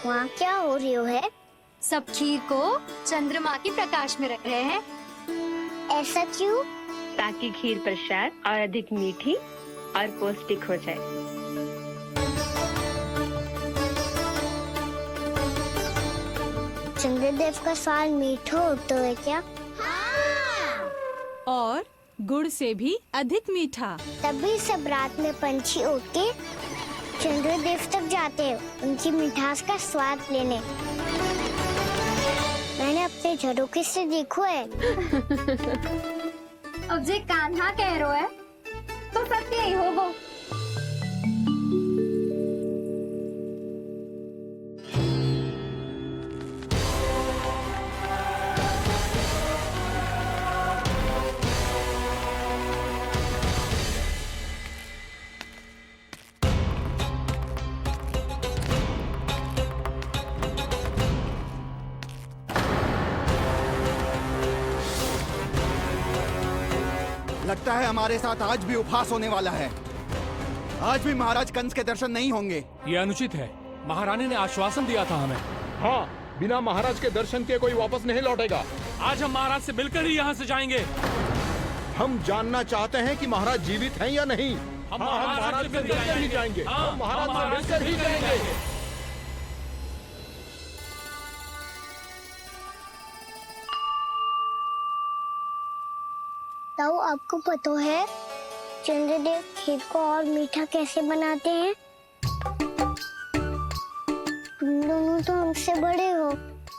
वहाँ क्या हो रही है? सब खीर को चंद्रमा के प्रकाश में रख रहे हैं। ऐसा क्यों? ताकि खीर प्रसाद और अधिक मीठी और पौष्टिक हो जाए। चंद्रदेव का स्वाद मीठा होता है क्या? और गुड़ से भी अधिक मीठा। तभी सब रात में पंछी उड़ के चंद्रदेव तक जाते हैं उनकी मिठास का स्वाद लेने। मैंने अपने झरोखे से देखो है। अब जे कान्हा कह रहा है तो सत्य ही होगा। लगता है हमारे साथ आज भी उपहास होने वाला है। आज भी महाराज कंस के दर्शन नहीं होंगे। ये अनुचित है। महारानी ने आश्वासन दिया था हमें। हाँ, बिना महाराज के दर्शन के कोई वापस नहीं लौटेगा। आज हम महाराज से मिलकर ही यहाँ से जाएंगे। हम जानना चाहते हैं कि महाराज जीवित हैं या नहीं। हम महाराज से मिलकर ही जाएंगे। हम महाराज से मिलकर ही जाएंगे। ताऊ, आपको पता है चंद्रदेव खीर को और मीठा कैसे बनाते हैं? तुम दोनों तो हमसे बड़े हो,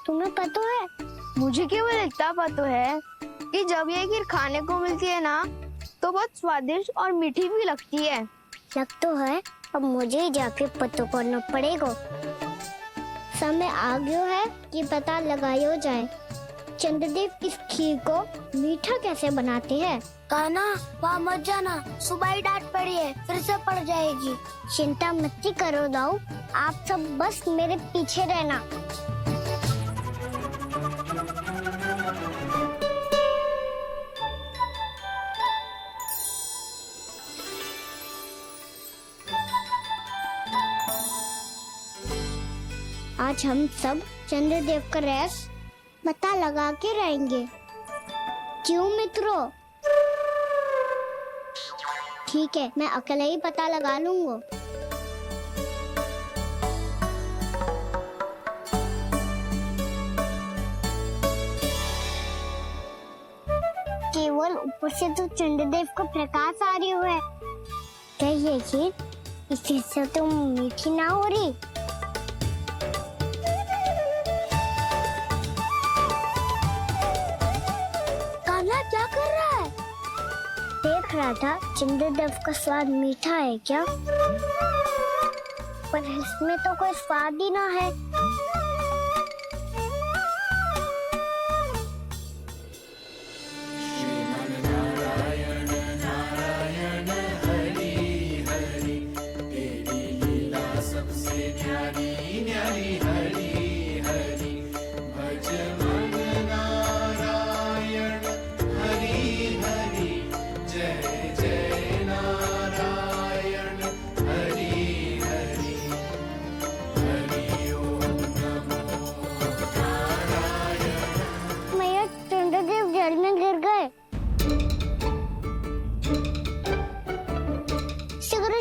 तुम्हें पता है? मुझे केवल इतना पता है कि जब ये खीर खाने को मिलती है ना तो बहुत स्वादिष्ट और मीठी भी लगती है। लग तो है, अब मुझे ही जाके पता करना पड़ेगा। समय आ गया है कि पता लगाया जाए चंद्रदेव इस खीर को मीठा कैसे बनाते हैं। कान्हा, वहाँ मत जाना, सुबह ही डांट पड़ी है, फिर से पड़ जाएगी। चिंता मत करो दाऊ, आप सब बस मेरे पीछे रहना। आज हम सब चंद्रदेव का रहस्य पता लगा के रहेंगे। क्यों मित्रों? ठीक है, मैं अकेले ही पता लगा लूंगा। केवल ऊपर से तो चंद्रदेव का प्रकाश आ रही है। क्या ये खीर इससे तो मीठी ना हो रही? क्या कर रहा है? देख रहा था चंद्रदेव का स्वाद मीठा है क्या, पर इसमें तो कोई स्वाद ही ना है।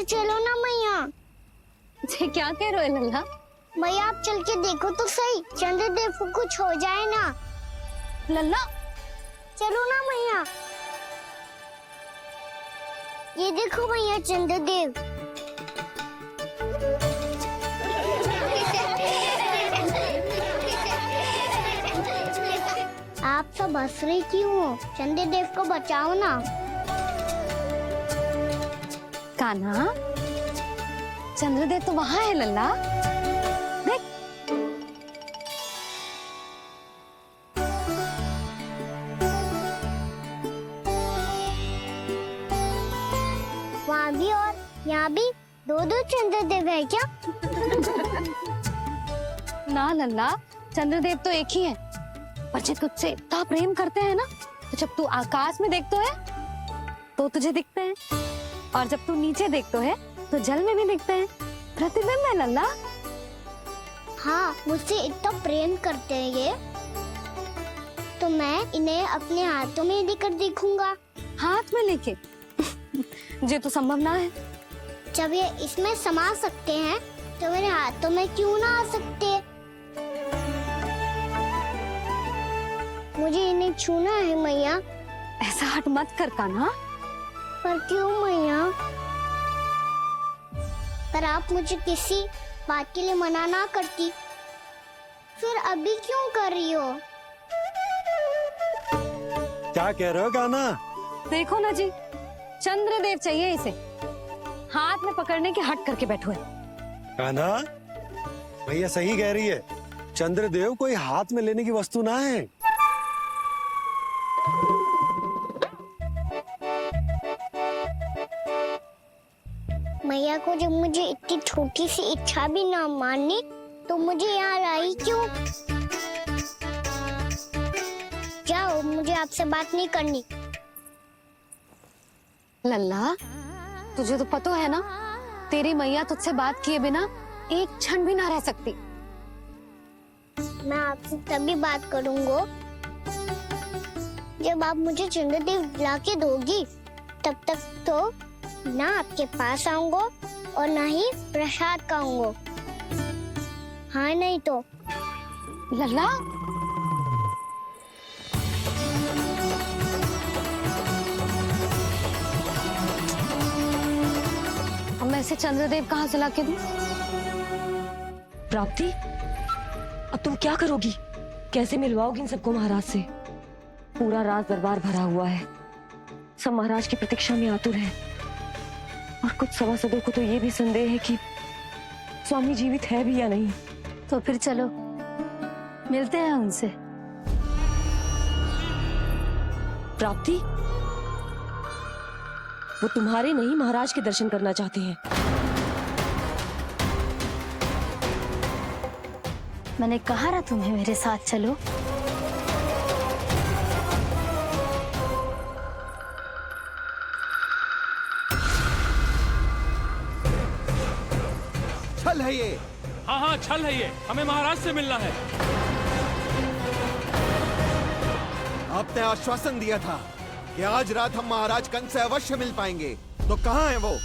चलो ना मैया। क्या कह रहे हो लल्ला? मैया आप चल के देखो तो सही, चंद्रदेव को कुछ हो जाए ना। लल्ला चलो ना मैया। ये देखो मैया चंद्रदेव। आप सब हंस रही क्यों हो? चंद्रदेव को बचाओ ना। कान्हा, चंद्रदेव तो वहाँ है लल्ला, देख। वहाँ भी और यहाँ भी दो चंद्रदेव है क्या? ना लल्ला, चंद्रदेव तो एक ही है। पर जब तुझसे इतना प्रेम करते हैं ना, तो जब तू आकाश में देखतो है तो तुझे दिखते हैं, और जब तू नीचे देखतो है तो जल में भी दिखते हैं। प्रतिबिंब है लल्ला। हाँ, मुझसे इतना प्रेम करते हैं ये, तो मैं इन्हें अपने हाथों में लेकर देखूंगा। हाथ में लेके ये तो संभव ना है। जब ये इसमें समा सकते हैं तो मेरे हाथों में क्यों ना आ सकते? मुझे इन्हें छूना है मैया। ऐसा हट मत कर कान्हा। पर क्यों मैया? पर आप मुझे किसी बात के लिए मना ना करती, फिर अभी क्यों कर रही हो? क्या कह रहे हो कान्हा? देखो ना जी, चंद्रदेव चाहिए इसे, हाथ में पकड़ने के हट करके बैठो है। कान्हा, भैया सही कह रही है, चंद्रदेव कोई हाथ में लेने की वस्तु ना है। मैया को जब मुझे इतनी छोटी सी इच्छा भी ना माननी, तो मुझे यहाँ लाई क्यों? जाओ, मुझे आपसे बात नहीं करनी। लल्ला, तुझे तो पता है ना, तेरी मैया तुझसे बात किए बिना एक क्षण भी ना रह सकती। मैं आपसे तभी बात करूंगा जब आप मुझे चंद्रदेव ला के दोगी। तब तक तो ना आपके पास आऊंगा और ना ही प्रसाद खाऊंगा। हाँ नहीं तो। लल्ला, अब मैं इसे चंद्रदेव कहाँ से लाके दूं? प्राप्ति, अब तुम क्या करोगी? कैसे मिलवाओगी इन सबको महाराज से? पूरा राज दरबार भरा हुआ है, सब महाराज की प्रतीक्षा में आतुर हैं। और कुछ सभासदों को तो ये भी संदेह है कि स्वामी जीवित है भी या नहीं। तो फिर चलो मिलते हैं उनसे। प्राप्ति, वो तुम्हारे नहीं महाराज के दर्शन करना चाहते हैं। मैंने कहा ना तुम्हें मेरे साथ चलो। छल है ये। हाँ हाँ, छल है ये, हमें महाराज से मिलना है। आपने आश्वासन दिया था कि आज रात हम महाराज कंस से अवश्य मिल पाएंगे, तो कहाँ है वो?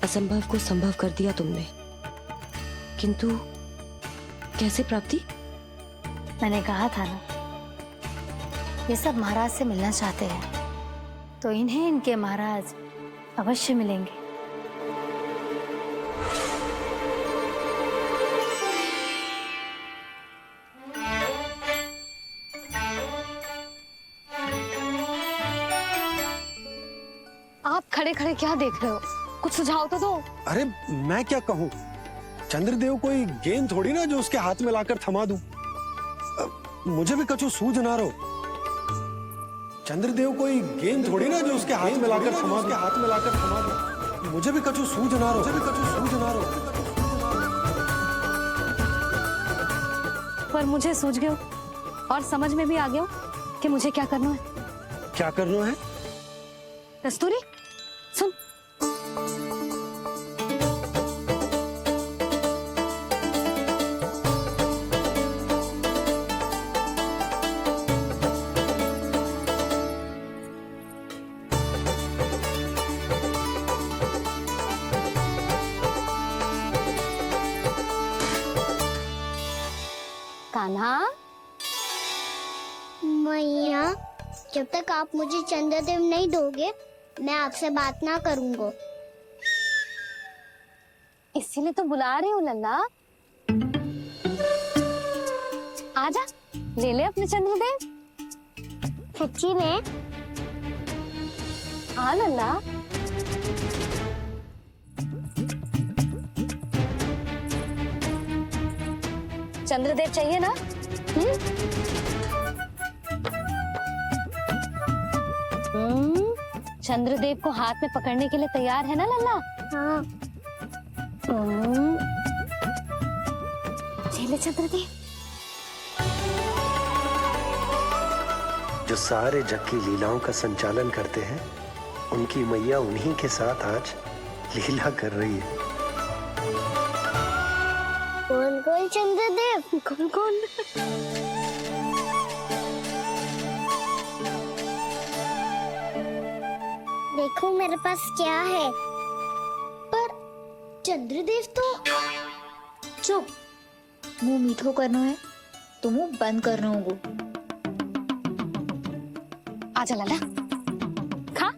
असंभव को संभव कर दिया तुमने, किंतु कैसे प्राप्ति? मैंने कहा था ना, ये सब महाराज से मिलना चाहते हैं, तो इन्हें इनके महाराज अवश्य मिलेंगे। आप खड़े खड़े क्या देख रहे हो? कुछ सुझाव तो दो। अरे मैं क्या कहूँ, चंद्रदेव कोई गेंद थोड़ी ना जो उसके हाथ में लाकर थमा दूं। मुझे भी कछु सूझ ना रहो। चंद्रदेव कोई गेंद थोड़ी ना जो उसके हाथ में लाकर थमा दूं। मुझे भी कछु सूझ ना रहो। पर मुझे सूझ गयो और समझ में भी आ गया कि मुझे क्या करना है। क्या करना है? कस्तूरी, सुन। कान्हा, मैया, जब तक आप मुझे चंद्रदेव नहीं दोगे मैं आपसे बात ना करूंगा। इसीलिए तो बुला रही हूँ लल्ला। आजा, ले ले अपने चंद्रदेव। सच्ची में? हाँ लल्ला। चंद्रदेव चाहिए ना? चंद्रदेव को हाथ में पकड़ने के लिए तैयार है ना लल्ला? हाँ। ले चंद्रदेव। जो सारे जग की लीलाओं का संचालन करते हैं, उनकी मैया उन्हीं के साथ आज लीला कर रही है। कौन कौन चंद्रदेव? कौन कौन? देखो मेरे पास क्या है। पर चंद्रदेव तो चुप, मुंह मीठो करना है तो मुंह बंद करना होगा। आजा लल्ला, खा।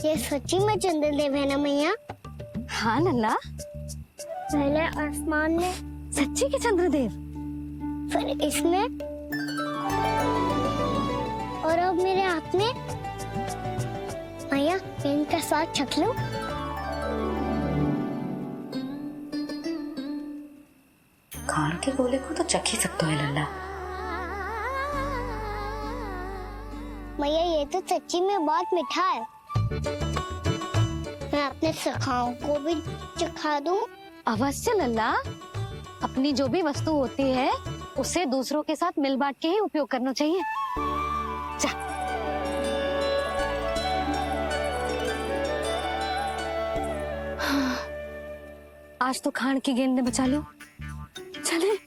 ये सच्ची में चंद्रदेव है ना मैया? हाँ लल्ला, पहले आसमान में, सच्ची के चंद्रदेव। फिर इसमें, और अब मेरे हाथ में। मैया, इनका साथ चख लो। खान के गोले को तो चख ही सकता है लल्ला। मैया, ये तो सच्ची में बहुत मीठा है। मैं अपने सखाओं को भी चखा दूं? अवश्य लल्ला, अपनी जो भी वस्तु होती है उसे दूसरों के साथ मिल बांट के ही उपयोग करना चाहिए। जा। हाँ, आज तो खान की गेंद ने बचा लो। चले।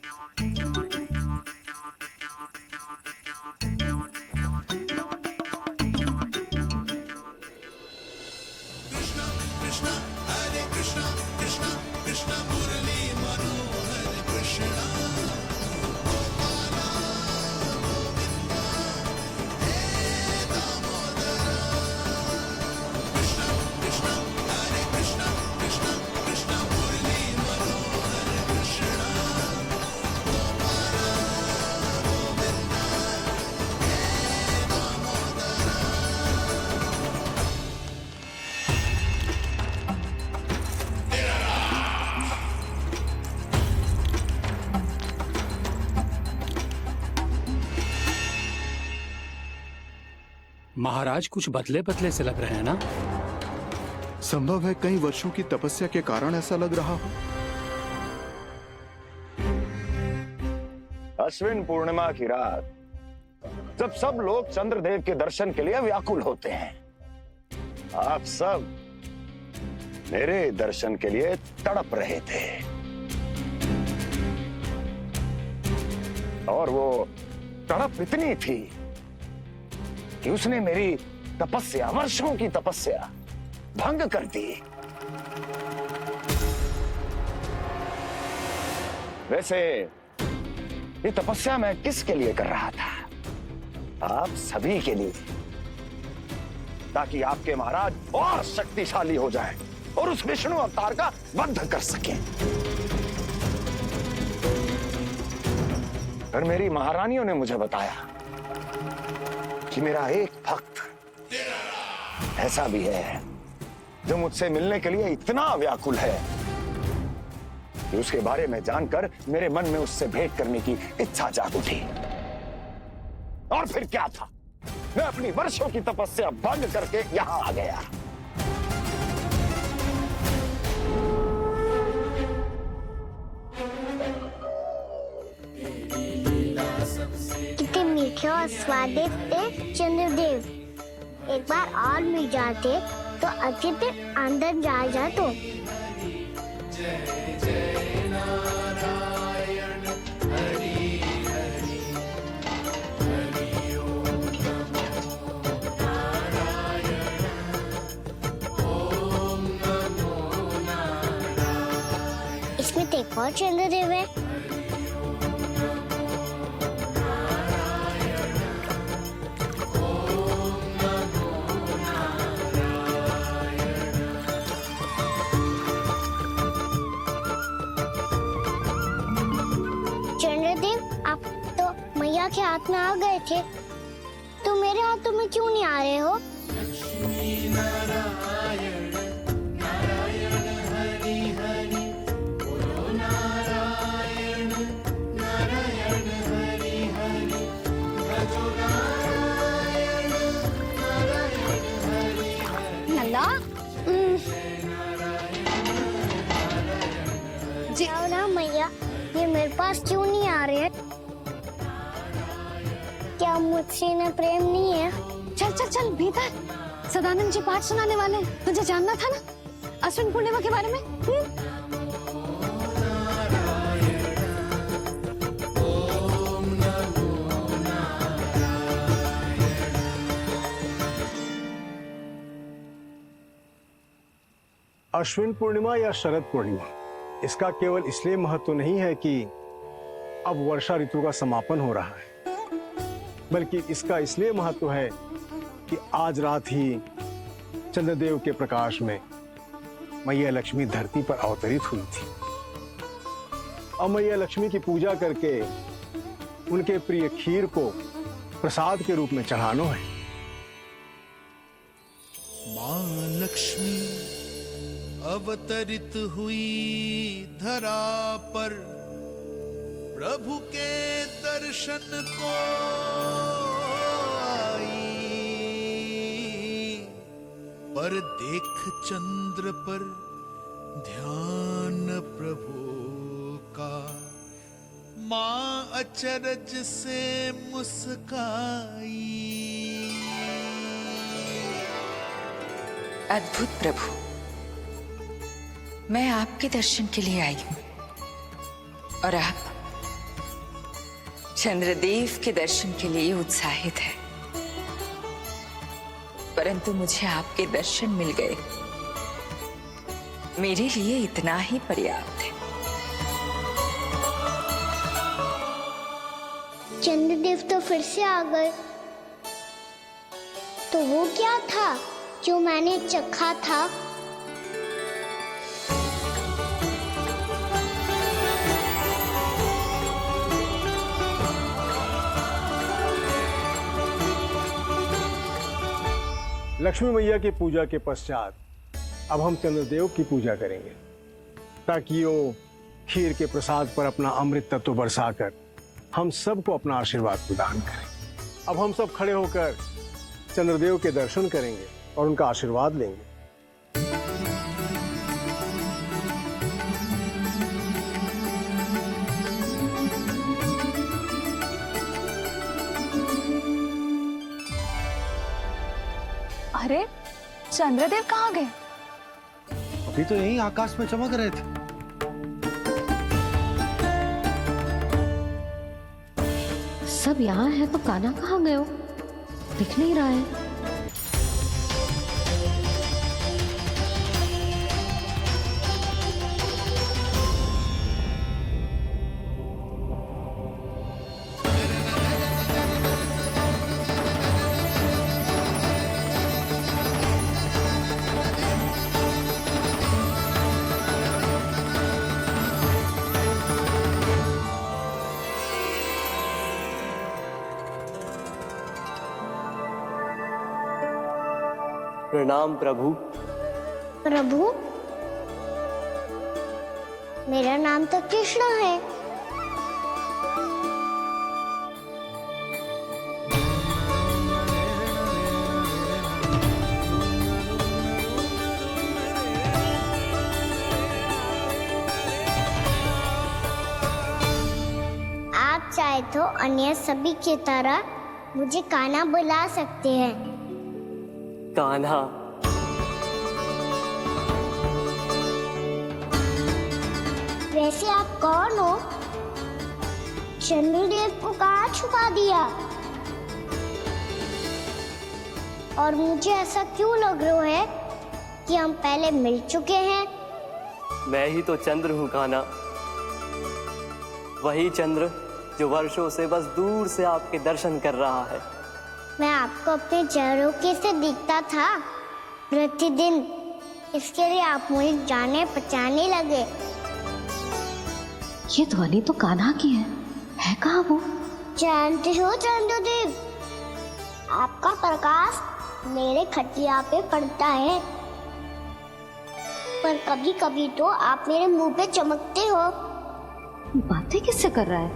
महाराज कुछ बदले बदले से लग रहे हैं ना? संभव है कई वर्षों की तपस्या के कारण ऐसा लग रहा हो। अश्विन पूर्णिमा की रात, जब सब लोग चंद्रदेव के दर्शन के लिए व्याकुल होते हैं, आप सब मेरे दर्शन के लिए तड़प रहे थे। और वो तड़प इतनी थी कि उसने मेरी तपस्या, वर्षों की तपस्या भंग कर दी। वैसे ये तपस्या मैं किसके लिए कर रहा था? आप सभी के लिए, ताकि आपके महाराज और शक्तिशाली हो जाएं और उस विष्णु अवतार का वध कर सकें। पर मेरी महारानियों ने मुझे बताया कि मेरा एक भक्त ऐसा भी है जो मुझसे मिलने के लिए इतना व्याकुल है कि उसके बारे में जानकर मेरे मन में उससे भेंट करने की इच्छा जाग उठी। और फिर क्या था, मैं अपनी वर्षों की तपस्या भंग करके यहां आ गया। कितने मीठे और स्वादिष्ट थे चंद्रदेव। एक बार और मिल जाते तो अच्छे से अंदर जा तो। इसमें तो एक और चंद्रदेव है। मैया के हाथ में आ गए थे, तो मेरे हाथों में क्यों नहीं आ रहे हो? नंदा जी, ना मैया, ये मेरे पास क्यों नहीं आ रहे? क्या मुझसे इन्हें प्रेम नहीं है? चल चल चल भीतर, सदानंद जी पाठ सुनाने वाले हैं। तुझे जानना था ना अश्विन पूर्णिमा के बारे में? अश्विन पूर्णिमा या शरद पूर्णिमा, इसका केवल इसलिए महत्व नहीं है कि अब वर्षा ऋतु का समापन हो रहा है, बल्कि इसका इसलिए महत्व है कि आज रात ही चंद्रदेव के प्रकाश में मैया लक्ष्मी धरती पर अवतरित हुई थी। अब मैया लक्ष्मी की पूजा करके उनके प्रिय खीर को प्रसाद के रूप में चढ़ाना है। मां लक्ष्मी अवतरित हुई धरा पर, प्रभु के दर्शन को आई, पर देख चंद्र पर ध्यान प्रभु का, मां अचरज से मुस्काई। अद्भुत प्रभु, मैं आपके दर्शन के लिए आई हूं और आप चंद्रदेव के दर्शन के लिए उत्साहित है, परंतु मुझे आपके दर्शन मिल गए, मेरे लिए इतना ही पर्याप्त है। चंद्रदेव तो फिर से आ गए, तो वो क्या था जो मैंने चखा था? लक्ष्मी मैया की पूजा के पश्चात अब हम चंद्रदेव की पूजा करेंगे, ताकि वो खीर के प्रसाद पर अपना अमृत तत्व बरसाकर हम सबको अपना आशीर्वाद प्रदान करें। अब हम सब खड़े होकर चंद्रदेव के दर्शन करेंगे और उनका आशीर्वाद लेंगे। अरे चंद्रदेव कहाँ गए? अभी तो यहीं आकाश में चमक रहे थे। सब यहाँ है तो कान्हा कहाँ गए हो? दिख नहीं रहा है। प्रणाम प्रभु। प्रभु, मेरा नाम तो कृष्ण है। आप चाहे तो अन्य सभी की तरह मुझे कान्हा बुला सकते हैं। कान्हा? वैसे आप कौन हो? चंद्रदेव को कहाँ छुपा दिया? और मुझे ऐसा क्यों लग रहा है कि हम पहले मिल चुके हैं? मैं ही तो चंद्र हूँ कान्हा, वही चंद्र जो वर्षों से बस दूर से आपके दर्शन कर रहा है। मैं आपको अपने झरोखे से दिखता था प्रतिदिन, इसके लिए आप मुझे जाने पहचानने लगे। ये ध्वनि तो कान्हा की है कहाँ वो? जानते हो चंद्रदेव, आपका प्रकाश मेरे खटिया पे पड़ता है, पर कभी कभी तो आप मेरे मुंह पे चमकते हो। बातें किससे कर रहा है?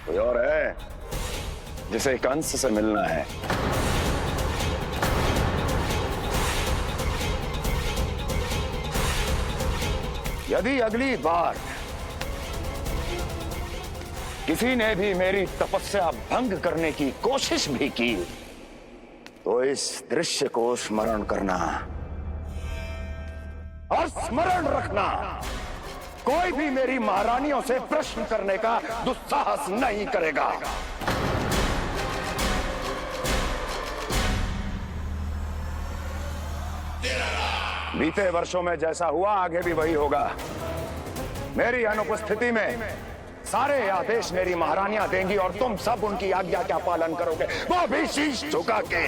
कोई और है जिसे कंस से मिलना है? यदि अगली बार किसी ने भी मेरी तपस्या भंग करने की कोशिश भी की तो इस दृश्य को स्मरण करना और स्मरण रखना, कोई भी मेरी महारानियों से प्रश्न करने का दुस्साहस नहीं करेगा। बीते वर्षों में जैसा हुआ आगे भी वही होगा। मेरी अनुपस्थिति में सारे आदेश मेरी महारानियां देंगी और तुम सब उनकी आज्ञा का पालन करोगे, वो भी शीश झुका के।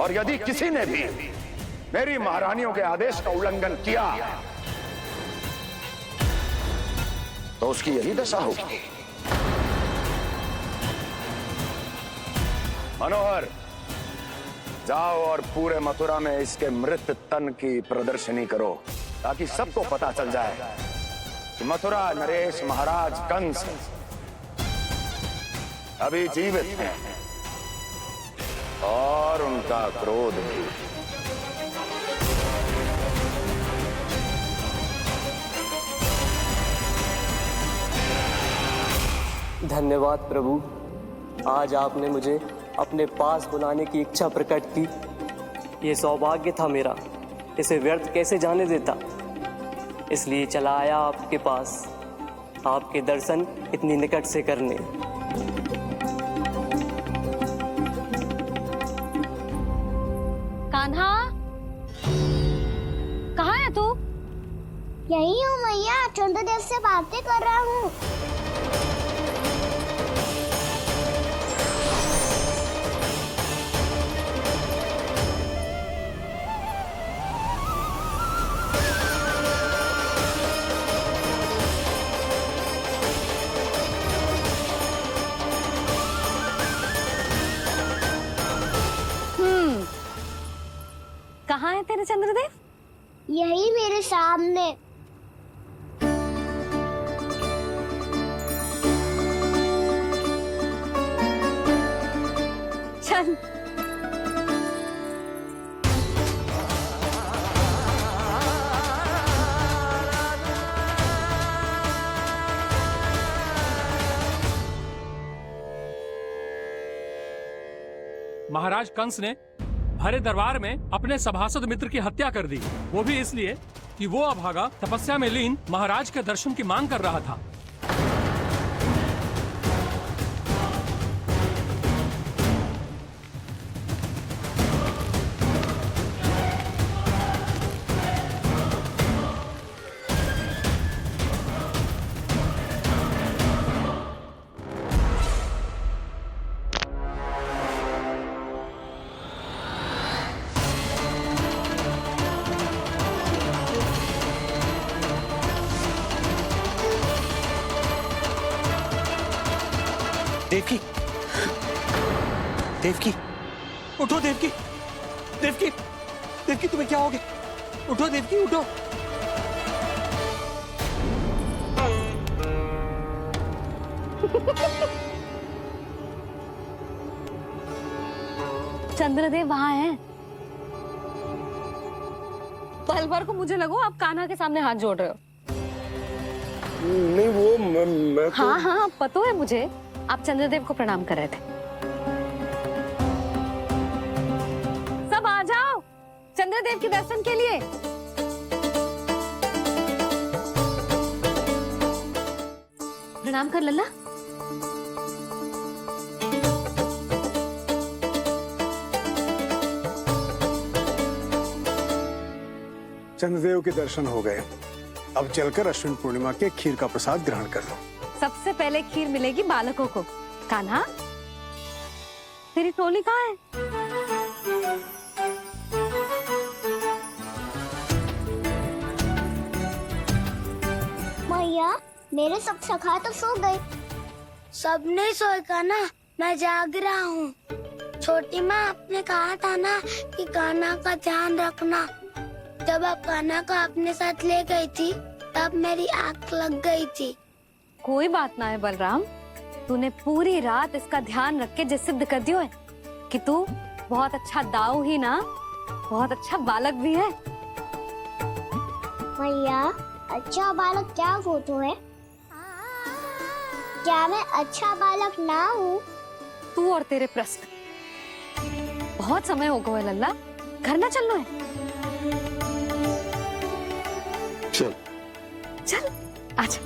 और यदि किसी ने भी मेरी महारानियों के आदेश का उल्लंघन किया तो उसकी यही दशा होगी। मनोहर, जाओ और पूरे मथुरा में इसके मृत तन की प्रदर्शनी करो ताकि सबको पता चल जाए कि मथुरा नरेश महाराज कंस अभी जीवित हैं और उनका क्रोध भी। धन्यवाद प्रभु, आज आपने मुझे अपने पास बुलाने की इच्छा प्रकट की। ये सौभाग्य था मेरा, इसे व्यर्थ कैसे जाने देता। इसलिए चला आया आपके पास, आपके दर्शन इतनी निकट से करने। कान्हा, कहाँ है तू? यही हूँ मैया, चंद्रदेव से बातें कर रहा हूँ। कहाँ है तेरे चंद्रदेव? यही मेरे सामने। चल। महाराज कंस ने भरे दरबार में अपने सभासद मित्र की हत्या कर दी, वो भी इसलिए कि वो अभागा तपस्या में लीन महाराज के दर्शन की मांग कर रहा था। देवकी, देवकी, उठो देवकी, देवकी, देवकी तुम्हें क्या हो गया? उठो देवकी, उठो। चंद्रदेव वहाँ हैं। पल भर को मुझे लगो आप कान्हा के सामने हाथ जोड़ रहे हो। नहीं वो मैं तो... हाँ हाँ पता है मुझे, आप चंद्रदेव को प्रणाम कर रहे थे। सब आ जाओ चंद्रदेव के दर्शन के लिए। प्रणाम कर लल्ला। चंद्रदेव के दर्शन हो गए, अब चलकर अश्विन पूर्णिमा के खीर का प्रसाद ग्रहण कर लो। सबसे पहले खीर मिलेगी बालकों को। कान्हा, तेरी टोली कहाँ है? मैया, मेरे सब सखा तो सो गए। सब नहीं सोएगा ना, मैं जाग रहा हूँ। छोटी माँ आपने कहा था ना कि कान्हा का ध्यान रखना। जब आप कान्हा को अपने साथ ले गई थी तब मेरी आँख लग गई थी। कोई बात ना है बलराम, तूने पूरी रात इसका ध्यान रख के जिस सिद्ध कर दियो है कि तू बहुत अच्छा दाऊ ही ना, बहुत अच्छा बालक भी है। भैया, अच्छा बालक क्या फोटो है? क्या मैं अच्छा बालक ना हूँ? तू और तेरे प्रश्न। बहुत समय हो गया लल्ला, घर ना चलना है। चल चल आजा।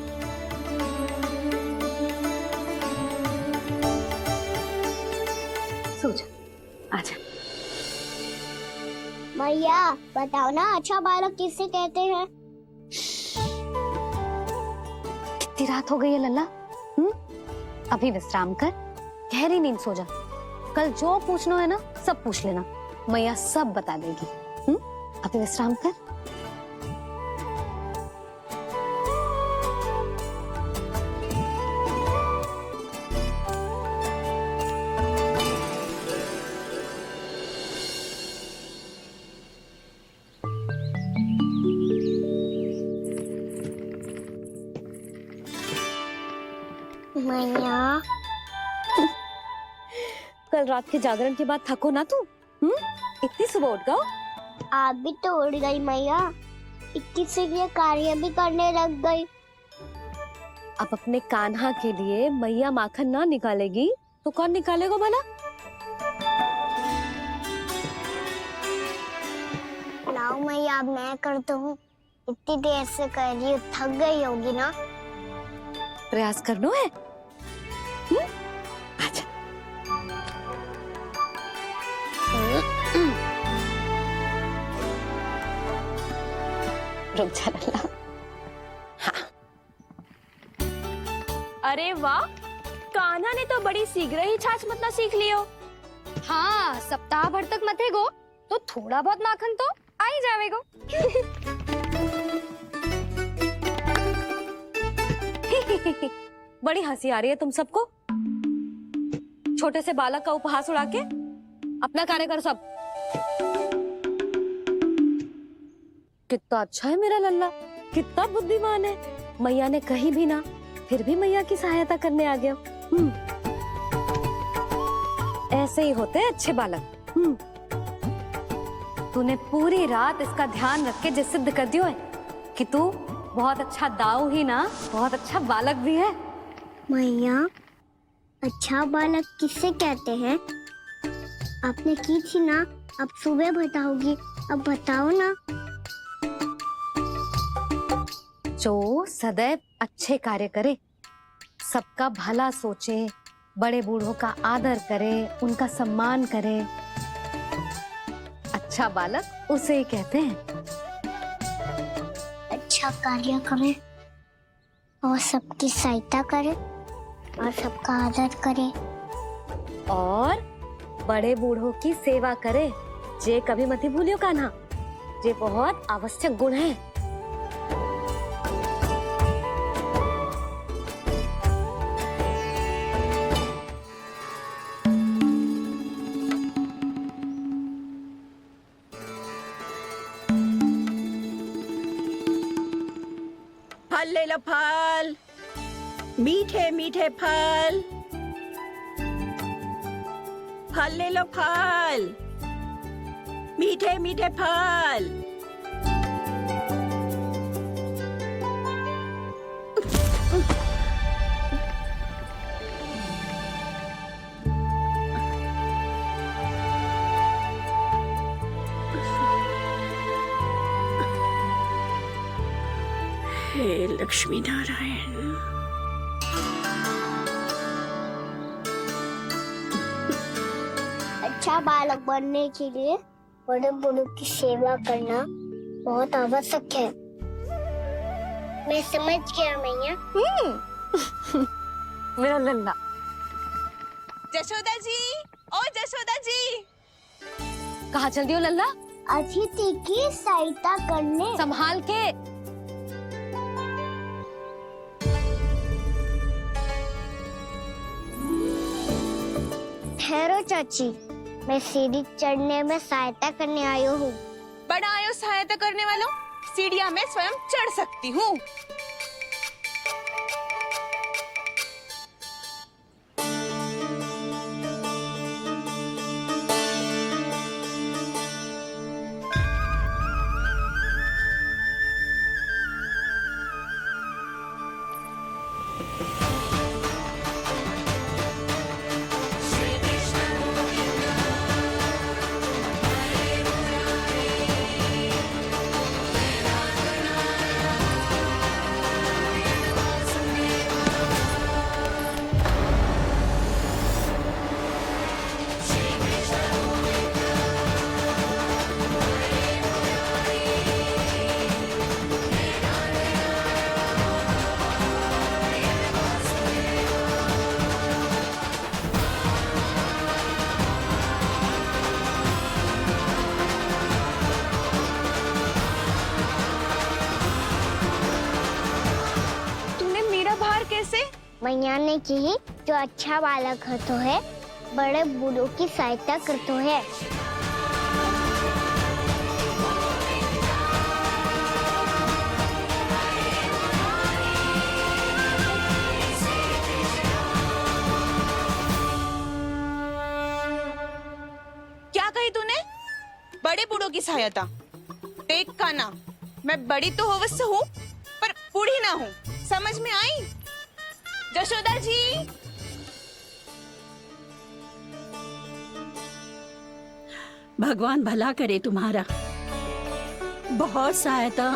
सो जा, आजा। भैया बताओ ना, अच्छा बालक किसे कहते हैं? कितनी रात हो गई है लल्ला? अभी विश्राम कर, गहरी नींद सो जा। कल जो पूछना है ना सब पूछ लेना, मैया सब बता देगी। अभी विश्राम कर। मैया, कल रात के जागरण के बाद थको ना तू? इतनी सुबह उठ गओ? आप भी तो उड़ गई मैया, इतनी से ये कार्य भी करने लग गई। अब अपने कान्हा के लिए मैया माखन ना निकालेगी तो कौन निकालेगा भला? लाओ मैया, अब मैं करता हूँ। इतनी देर से कर रही हूँ, थक गई होगी ना। प्रयास करना है। आजा। रुक जा लल्ला। अरे वाह, कान्हा ने तो बड़ी शीघ्र ही छाछ मतना सीख लियो। हाँ, सप्ताह भर तक मते गो तो थोड़ा बहुत माखन तो आ ही जावेगो। बड़ी हंसी आ रही है तुम सबको। छोटे से बालक का उपहास उड़ा के अपना कार्य कर सब। कितना अच्छा है मेरा लल्ला, कितना बुद्धिमान है। मैया ने कहीं भी ना, फिर भी मैया की सहायता करने आ गया। ऐसे ही होते हैं अच्छे बालक। तूने पूरी रात इसका ध्यान रख के जिस सिद्ध कर दियो है कि तू बहुत अच्छा दाऊ ही ना, बहुत अच्छा बालक भी है। मैया, अच्छा बालक किससे कहते हैं? आपने की थी ना, अब सुबह बताओगी। अब बताओ ना। जो सदैव अच्छे कार्य करे, सबका भला सोचे, बड़े बूढ़ों का आदर करे, उनका सम्मान करे, अच्छा बालक उसे ही कहते हैं। अच्छा कार्य करे और सबकी सहायता करे और सबका आदर करे और बड़े बूढ़ों की सेवा करे। जे कभी मत भूलियो कान्हा, जे बहुत आवश्यक गुण है। फल ले लो, फल, मीठे मीठे फल। फल ले लो, फल, मीठे मीठे फल। हे लक्ष्मी नारायण। अच्छा बालक बनने के लिए बड़े बूढ़ों की सेवा करना बहुत आवश्यक है। मैं समझ गया मैया। मेरा लल्ला। जशोदा जी, ओ जशोदा जी। कहाँ चल दियो लल्ला? अतिथि की सहायता करने। संभाल के। ठहरो चाची, मैं सीढ़ी चढ़ने में सहायता करने आई हूँ। बड़ा आयो सहायता करने वालों, सीढ़ियाँ मैं स्वयं चढ़ सकती हूँ। मैया ने की जो अच्छा बालक होतो है, बड़े बूढ़ों की सहायता करतो है। क्या कही तूने? बड़े बूढ़ों की सहायता? देख काना, मैं बड़ी तो अवश्य हूँ, पर बूढ़ी ना हूँ। समझ में आई? जशोदा जी, भगवान भला करे तुम्हारा। बहुत सहायता।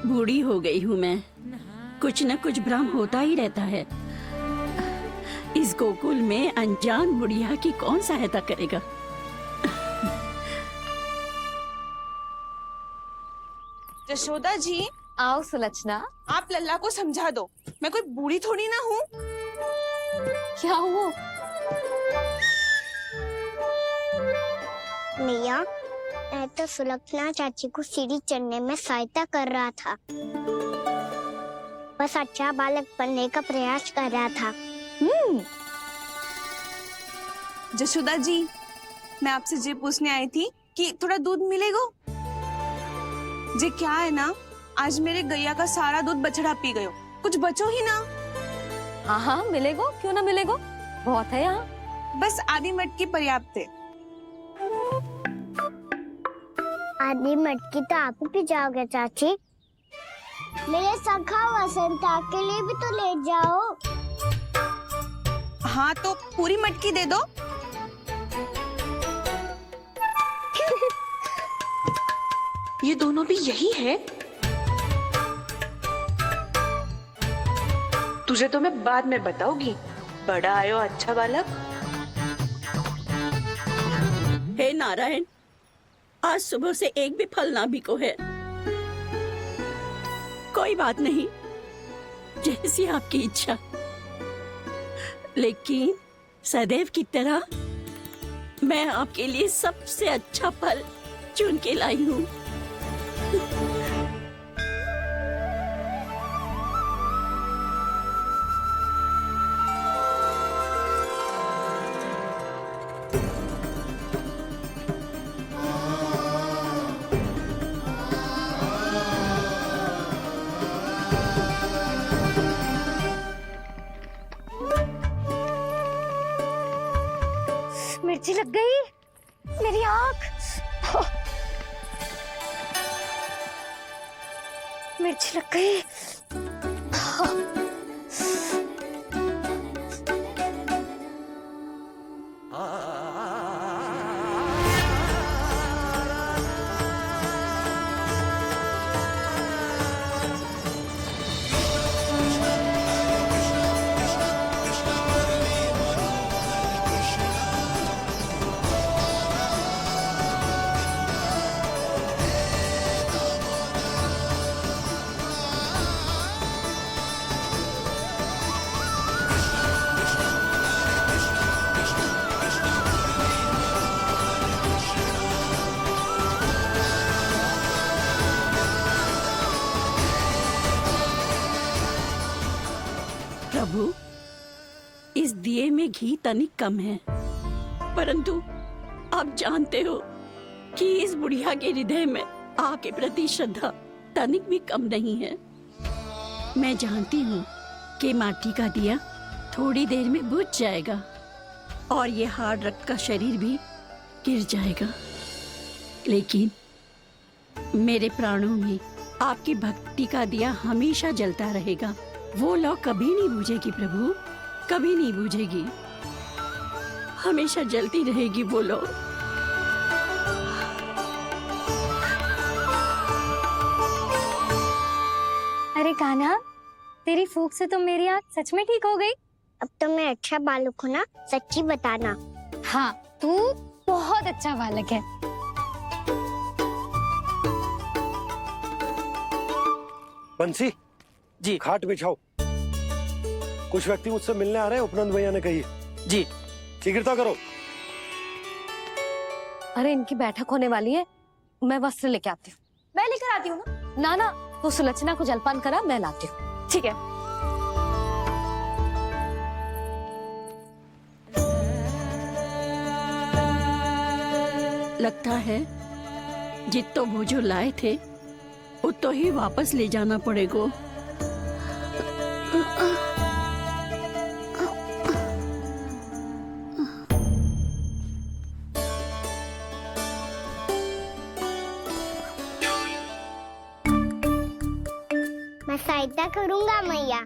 बूढ़ी हो गई हूँ मैं, कुछ न कुछ भ्रम होता ही रहता है। इस गोकुल में अनजान बुढ़िया की कौन सहायता करेगा? जशोदा जी, आओ सुलक्षणा। आप लल्ला को समझा दो, मैं कोई बूढ़ी थोड़ी ना हूँ। क्या हुआ? मैया, मैं तो सुलक्षणा चाची को सीढ़ी चढ़ने में सहायता कर रहा था, बस अच्छा बालक बनने का प्रयास कर रहा था। जशोदा जी, मैं आपसे ये पूछने आई थी कि थोड़ा दूध मिलेगा? जे क्या है ना, आज मेरे गैया का सारा दूध बछड़ा पी गयो, कुछ बचो ही ना। हाँ हाँ मिलेगो, क्यों ना मिलेगो, बहुत है यहाँ। बस आधी मटकी पर्याप्त है। आधी मटकी तो आप ही पी जाओगे चाची। मेरे सखा वसंता के लिए भी तो ले जाओ। हाँ तो पूरी मटकी दे दो। ये दोनों भी यही है? तुझे तो मैं बाद में बताऊंगी। बड़ा आयो अच्छा बालक। हे नारायण, आज सुबह से एक भी फल ना बिको है। कोई बात नहीं, जैसी आपकी इच्छा। लेकिन सदैव की तरह मैं आपके लिए सबसे अच्छा फल चुन के लाई हूँ। मिर्ची लग गई मेरी आँख। मिर्ची लग गई। घी तनिक कम है, परंतु आप जानते हो कि इस बुढ़िया के हृदय में आपके प्रति श्रद्धा तनिक भी कम नहीं है। मैं जानती हूँ कि माटी का दिया थोड़ी देर में बुझ जाएगा और ये हार्ड रक्त का शरीर भी गिर जाएगा, लेकिन मेरे प्राणों में आपकी भक्ति का दिया हमेशा जलता रहेगा। वो लौ कभी नहीं बुझेगी प्रभु, कभी नहीं बुझेगी, हमेशा जलती रहेगी वो लौ। अरे कान्हा, तेरी फूंक से तो मेरी आँख सच में ठीक हो गई। अब तो मैं अच्छा बालक हूँ ना, सच्ची बताना। हाँ, तू बहुत अच्छा बालक है। बंसी जी, खाट बिछाओ। कुछ व्यक्ति मुझसे मिलने आ रहे हैं, उपनंद भैया ने कही है। जी, शीघ्रता करो। अरे इनकी बैठक होने वाली है, मैं वस्त्र लेके आती हूँ। मैं लेकर आती हूँ ना। ना ना, तू सुलक्षणा को जलपान करा, मैं लाती हूँ। ठीक है। लगता है जितो वो जो लाए थे उतो ही वापस ले जाना पड़ेगा। मैं सहायता करूंगा मैया।